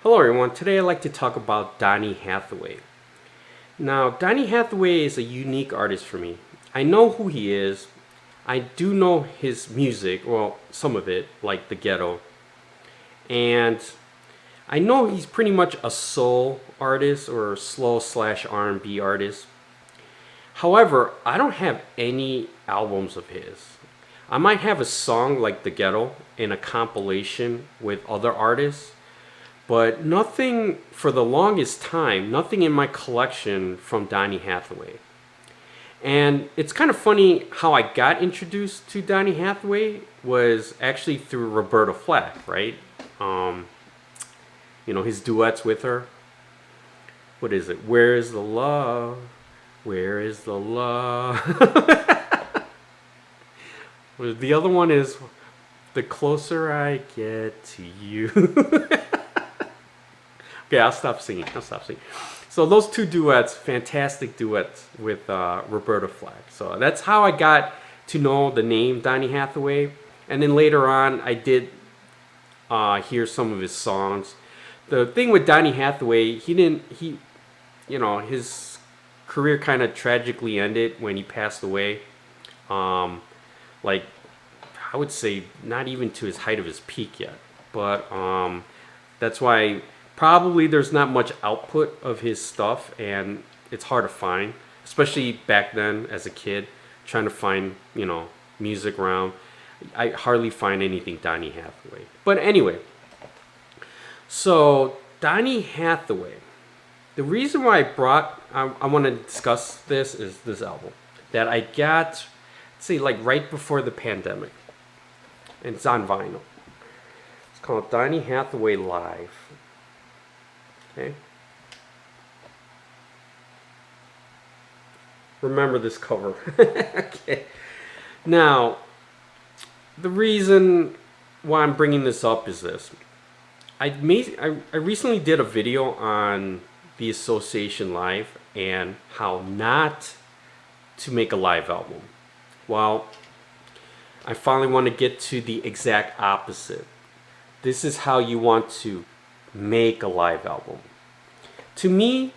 Hello everyone, today I'd like to talk about Donny Hathaway. Now, Donny Hathaway is a unique artist for me. I know who he is. I do know his music, well, some of it, like The Ghetto. And I know he's pretty much a soul artist or slow slash R&B artist. However, I don't have any albums of his. I might have a song like The Ghetto in a compilation with other artists, but nothing for the longest time, nothing in my collection from Donny Hathaway. And it's kind of funny how I got introduced to Donny Hathaway was actually through Roberta Flack, right? His duets with her. What is it? Where is the love? Where is the love? The other one is the closer I get to you. Okay, I'll stop singing. So those two duets, fantastic duets with Roberta Flack. So that's how I got to know the name Donny Hathaway. And then later on, I did hear some of his songs. The thing with Donny Hathaway, his career kind of tragically ended when he passed away. Like, I would say not even to his height of his peak yet. But that's why probably there's not much output of his stuff, and it's hard to find, especially back then as a kid, trying to find, music around. I hardly find anything Donny Hathaway. But anyway, so Donny Hathaway, the reason why I want to discuss this is this album that I got, say, like right before the pandemic, and it's on vinyl. It's called Donny Hathaway Live. Okay. Remember this cover. Okay. Now, the reason why I'm bringing this up is this. I recently did a video on the Association Live and how not to make a live album. Well, I finally want to get to the exact opposite. This is how you want to make a live album. To me,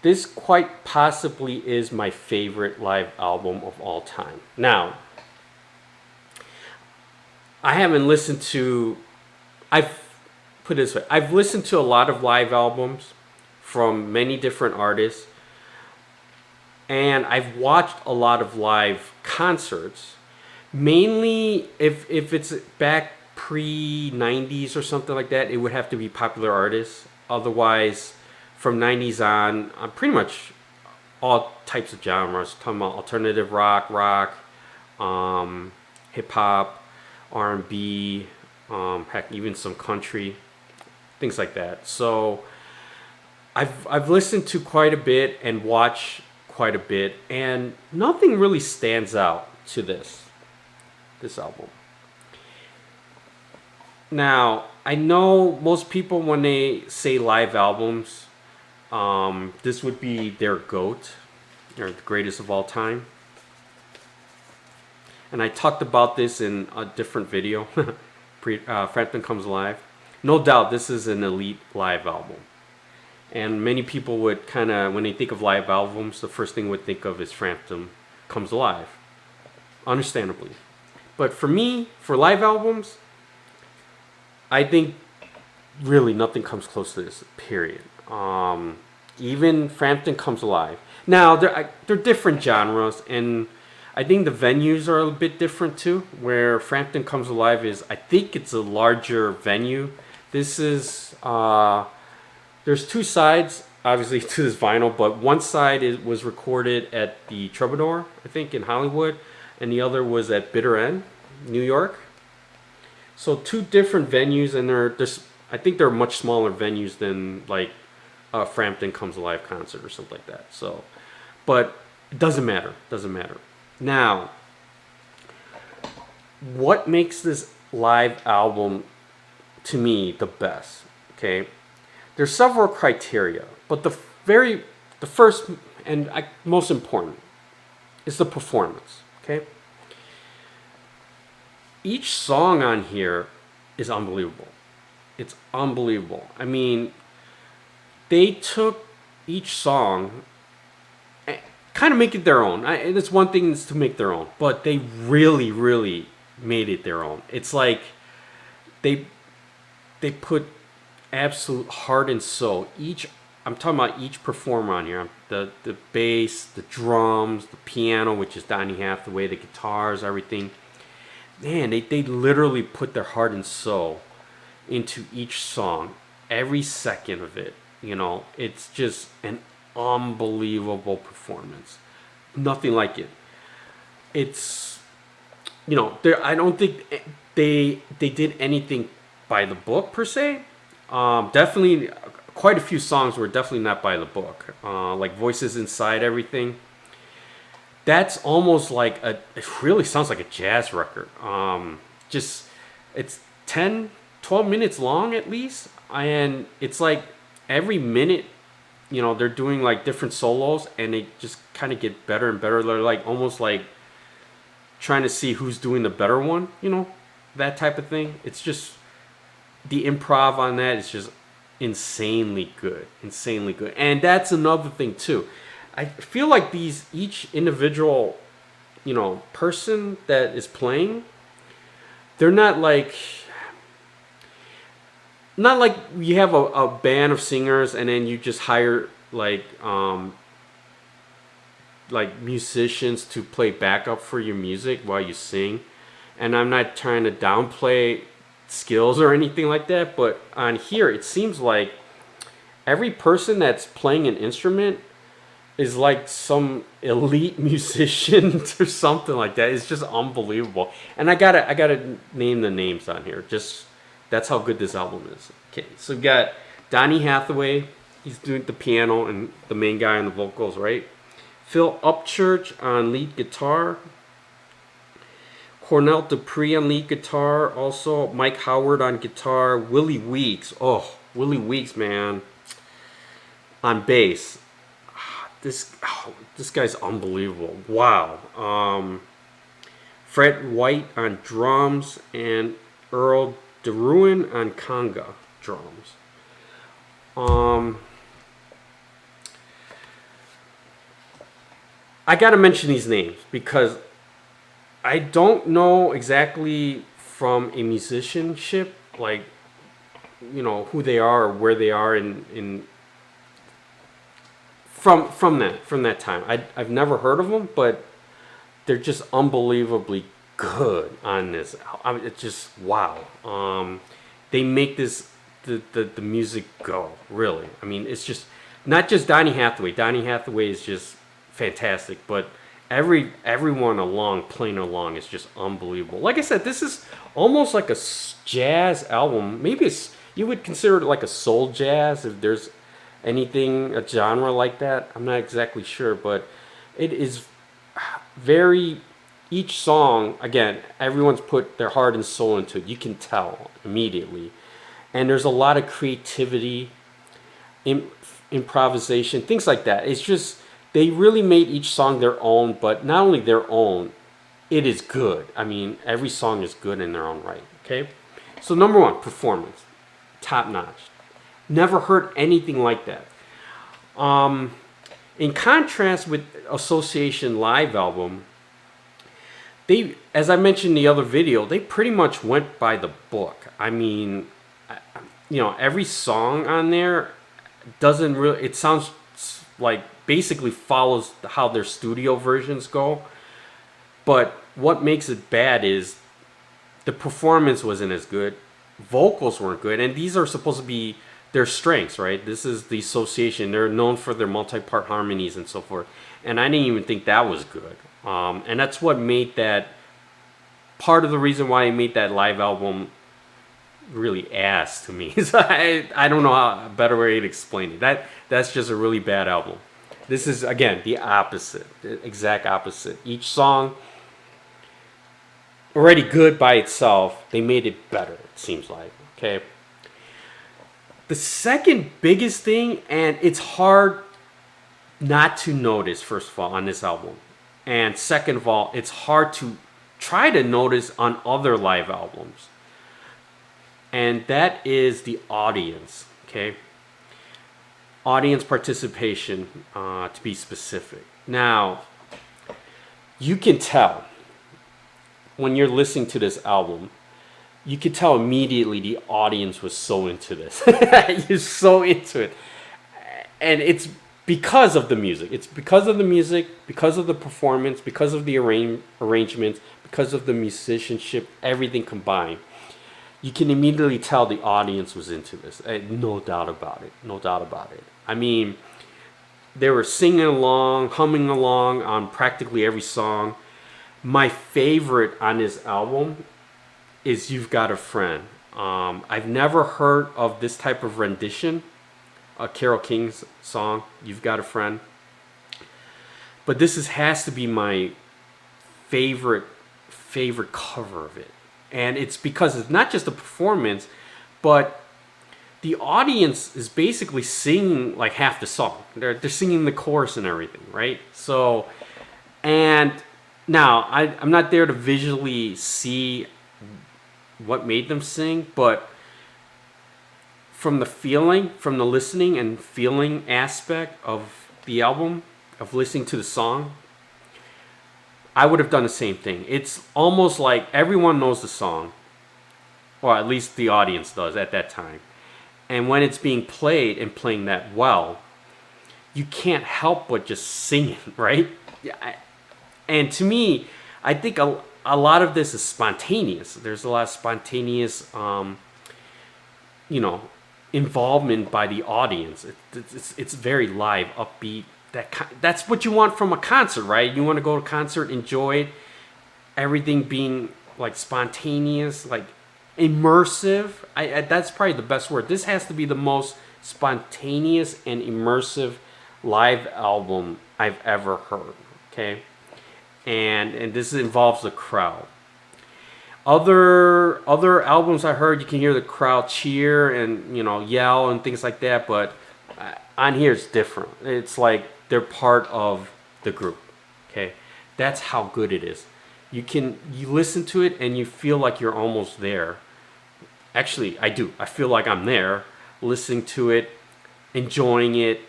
this quite possibly is my favorite live album of all time. Now, I've listened to a lot of live albums from many different artists, and I've watched a lot of live concerts, mainly if it's back pre-90s or something like that, it would have to be popular artists. Otherwise, from 90s on, pretty much all types of genres. Talking about alternative rock, hip-hop, R&B, heck, even some country, things like that. So I've listened to quite a bit and watched quite a bit, and nothing really stands out to this album. Now, I know most people, when they say live albums, this would be their GOAT, or the greatest of all time. And I talked about this in a different video, Frampton Comes Alive. No doubt this is an elite live album. And many people would kind of, when they think of live albums, the first thing would think of is Frampton Comes Alive. Understandably. But for me, for live albums, I think really nothing comes close to this, period. Even Frampton Comes Alive. Now, they're different genres, and I think the venues are a bit different too, where Frampton Comes Alive is, I think it's a larger venue. This is, there's two sides, obviously, to this vinyl, but one side was recorded at the Troubadour, I think, in Hollywood, and the other was at Bitter End, New York. So two different venues, and I think they're much smaller venues than like a Frampton Comes Alive concert or something like that. So, but it doesn't matter. Now, what makes this live album to me the best? Okay, there's several criteria, but the first and most important is the performance. Okay. Each song on here is unbelievable. It's unbelievable. I mean, they took each song, kind of make it their own. It's one thing is to make their own, but they really, really made it their own. It's like they they put absolute heart and soul. I'm talking about each performer on here. The bass, the drums, the piano, which is Donny Hathaway, the guitars, everything. Man, they literally put their heart and soul into each song, every second of it. It's just an unbelievable performance. Nothing like it. It's I don't think they did anything by the book per se. Definitely, quite a few songs were definitely not by the book. Like Voices Inside Everything. That's almost like it really sounds like a jazz record. Just it's 10, 12 minutes long at least, and it's like every minute, they're doing like different solos, and they just kind of get better and better. They're like almost like trying to see who's doing the better one, that type of thing. It's just the improv on that is just insanely good, and that's another thing too. I feel like each individual, person that is playing, they're not like you have a band of singers and then you just hire like musicians to play backup for your music while you sing. And I'm not trying to downplay skills or anything like that, but on here it seems like every person that's playing an instrument is like some elite musician or something like that. It's just unbelievable. And I gotta name the names on here. Just that's how good this album is. Okay, so we got Donny Hathaway. He's doing the piano and the main guy on the vocals, right? Phil Upchurch on lead guitar. Cornell Dupree on lead guitar. Also Mike Howard on guitar. Willie Weeks. Oh, Willie Weeks, man. On bass. This guy's unbelievable. Wow. Fred White on drums and Earl DeRuin on conga drums. I gotta mention these names because I don't know exactly from a musicianship, like, who they are or where they are in from that time. I've never heard of them, but they're just unbelievably good on this. It's just wow. They make the music go, really. I mean, it's just not just Donny Hathaway. Donny Hathaway is just fantastic, but everyone playing along is just unbelievable. Like I said, this is almost like a jazz album. Maybe you would consider it like a soul jazz, if there's a genre like that. I'm not exactly sure, but it is each song, again, everyone's put their heart and soul into it. You can tell immediately. And there's a lot of creativity, improvisation, things like that. It's just, they really made each song their own, but not only their own, it is good. I mean, every song is good in their own right, okay? So number one, performance. Top notch. Never heard anything like that. In contrast with Association live album, they, as I mentioned in the other video, they pretty much went by the book. I mean, every song on there doesn't really, it sounds like basically follows how their studio versions go. But what makes it bad is the performance wasn't as good, vocals weren't good, and these are supposed to be their strengths, right? This is the Association. They're known for their multi-part harmonies and so forth. And I didn't even think that was good. And that's what made that, part of the reason why I made that live album really ass to me. I don't know a better way to explain it. That's just a really bad album. This is, again, the opposite, the exact opposite. Each song, already good by itself, they made it better, it seems like, okay? The second biggest thing, and it's hard not to notice, first of all, on this album. And second of all, it's hard to try to notice on other live albums. and that is the audience. Okay, audience participation, to be specific. Now, you can tell when you're listening to this album, you can tell immediately the audience was so into this. You're so into it. And it's because of the music. It's because of the music, because of the performance, because of the arrangements, because of the musicianship, everything combined. You can immediately tell the audience was into this. No doubt about it. No doubt about it. I mean, they were singing along, humming along on practically every song. My favorite on this album is You've Got a Friend. I've never heard of this type of rendition, Carole King's song, You've Got a Friend. But this has to be my favorite cover of it. And it's because it's not just a performance, but the audience is basically singing like half the song. They're singing the chorus and everything, right? So, and now I'm not there to visually see what made them sing, but from the feeling, from the listening and feeling aspect of the album, of listening to the song, I would have done the same thing. It's almost like everyone knows the song, or at least the audience does at that time. And when it's being played and playing that well, you can't help but just sing it, right? And to me, I think a lot of this is spontaneous. There's a lot of spontaneous, involvement by the audience. It's very live, upbeat. That's what you want from a concert, right? You want to go to a concert, enjoy it, everything being like spontaneous, like immersive. That's probably the best word. This has to be the most spontaneous and immersive live album I've ever heard. Okay, and this involves the crowd. Other albums I heard, you can hear the crowd cheer and yell and things like that, but on here it's different. It's like they're part of the group. Okay, that's how good it is. You listen to it and you feel like you're almost there. Actually, I do. I feel like I'm there, listening to it, enjoying it,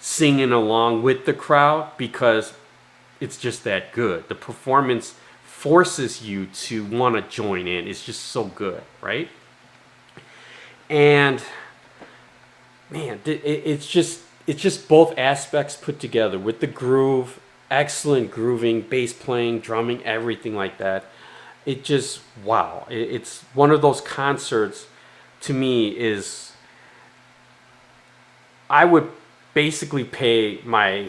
singing along with the crowd, because it's just that good. The performance forces you to want to join in. It's just so good, right? And man, it's just both aspects put together with the groove, excellent grooving, bass playing, drumming, everything like that. It just, wow. It's one of those concerts, to me, I would basically pay my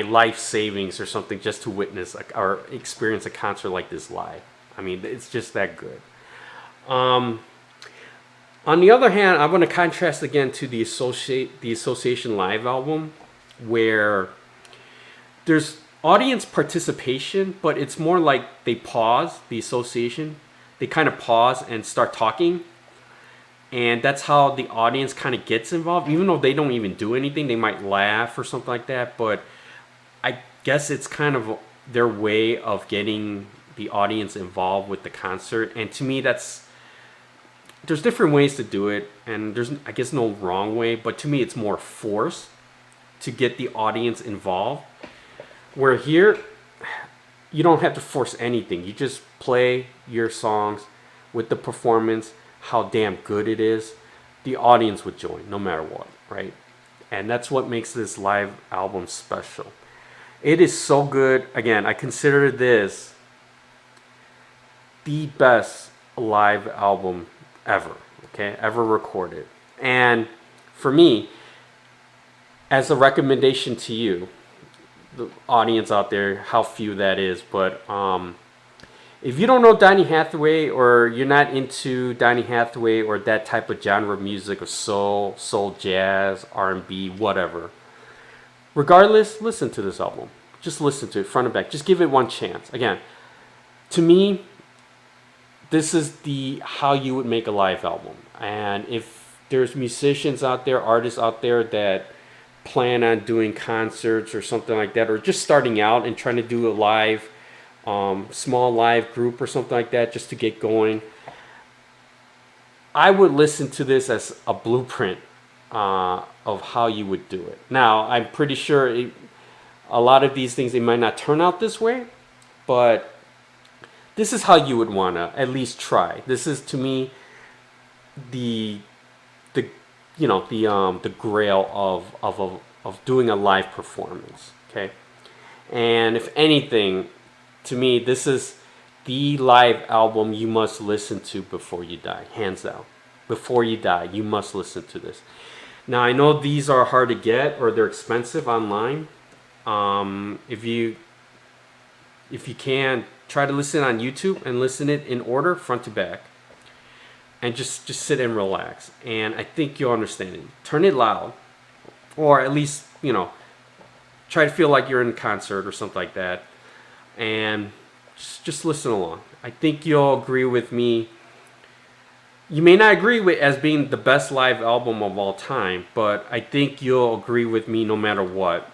life savings or something just to witness or experience a concert like this live. I mean, it's just that good. On the other hand, I'm going to contrast again to the Association Live album, where there's audience participation, but it's more like they pause, the Association. They kind of pause and start talking. And that's how the audience kind of gets involved. Even though they don't even do anything, they might laugh or something like that. But I guess it's kind of their way of getting the audience involved with the concert. And to me, there's different ways to do it. And there's, I guess, no wrong way. But to me, it's more force to get the audience involved. Where here, you don't have to force anything. You just play your songs with the performance, how damn good it is. The audience would join no matter what, right? And that's what makes this live album special. It is so good. Again, I consider this the best live album ever, okay? Ever recorded. And for me, as a recommendation to you, the audience out there, how few that is, but if you don't know Donny Hathaway, or you're not into Donny Hathaway or that type of genre of music, of soul, jazz, R&B, whatever, regardless, listen to this album. Just listen to it front and back. Just give it one chance. Again, to me, this is how you would make a live album. And if there's musicians out there, artists out there that plan on doing concerts or something like that, or just starting out and trying to do a live, small live group or something like that, just to get going, I would listen to this as a blueprint of how you would do it. Now, I'm pretty sure a lot of these things, they might not turn out this way, but this is how you would want to at least try. This is, to me, the the grail of doing a live performance. Okay, and if anything, to me, this is the live album you must listen to before you die, hands down. Before you die, you must listen to this. Now, I know these are hard to get or they're expensive online. If you can, try to listen on YouTube and listen it in order, front to back, and just sit and relax. And I think you'll understand it. Turn it loud, or at least try to feel like you're in a concert or something like that, and just listen along. I think you'll agree with me. You may not agree with as being the best live album of all time, but I think you'll agree with me no matter what,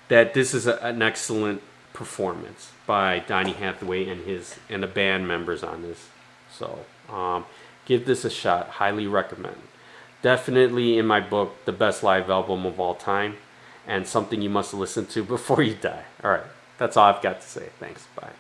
that this is an excellent performance by Donny Hathaway and the band members on this. So give this a shot. Highly recommend. Definitely, in my book, the best live album of all time, and something you must listen to before you die. All right, that's all I've got to say. Thanks. Bye.